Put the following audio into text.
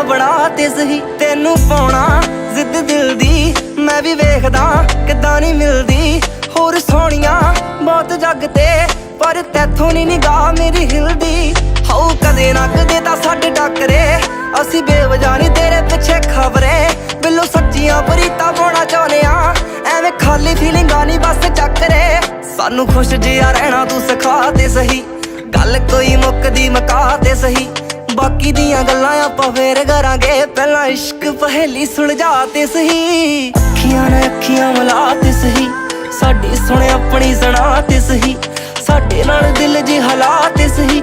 ਬਣਾ ਤੇ ਸਹੀ ਤੈਨੂੰ ਪਾਉਣਾ ਜ਼ਿੱਦ ਦਿਲ ਦੀ ਮੈਂ ਵੀ ਵੇਖਦਾ ਕਿੱਦਾਂ ਨਹੀਂ ਮਿਲਦੀ ਹੋਰ ਸੋਹਣੀਆਂ ਬਹੁਤ ਜੱਗ ਤੇ ਪਰ ਤੈਥੋਂ ਨਹੀਂ ਨਿਗਾਹ ਮੇਰੀ ਹਿਲਦੀ ਹਾਉ ਕਦੇ ਨਾ ਕਦੇ ਤਾਂ ਸਾਡੇ ਟੱਕਰੇ ਅਸੀਂ ਬੇਵਜ੍ਹਾ ਨਹੀਂ ਤੇਰੇ ਪਿੱਛੇ ਖਬਰੇ ਬਿੱਲੋ ਸੱਚੀਆਂ ਬਰੀਤਾਂ ਪਾਉਣਾ ਚਾਹੁੰਦੇ ਆ ਐਵੇਂ ਖਾਲੀ ਫੀਲਿੰਗਾਂ ਨਹੀਂ ਬਸ ਚੱਕਰੇ ਸਾਨੂੰ ਖੁਸ਼ ਜਿਹਾ ਰਹਿਣਾ ਤੂੰ ਸਿਖਾ ਤੇ ਸਹੀ ਗੱਲ ਕੋਈ ਮੁੱਕਦੀ ਮੁਕਾ ਤੇ ਸਹੀ ਬਾਕੀ ਦੀਆਂ ਗੱਲਾਂ ਆਪਾਂ ਫੇਰ ਕਰਾਂਗੇ ਪਹਿਲਾਂ ਇਸ਼ਕ ਪਹੇਲੀ ਸੁਲਝਾ ਤੇ ਸਹੀ ਅੱਖੀਆਂ ਨਾਲ ਅੱਖੀਆਂ ਮਿਲਾ ਤੇ ਸਹੀ ਸਾਡੀ ਸੁਣ ਆਪਣੀ ਸੁਣਾ ਤੇ ਸਹੀ ਸਾਡੇ ਨਾਲ ਦਿਲ ਜੀ ਹਲਾ ਤੇ ਸਹੀ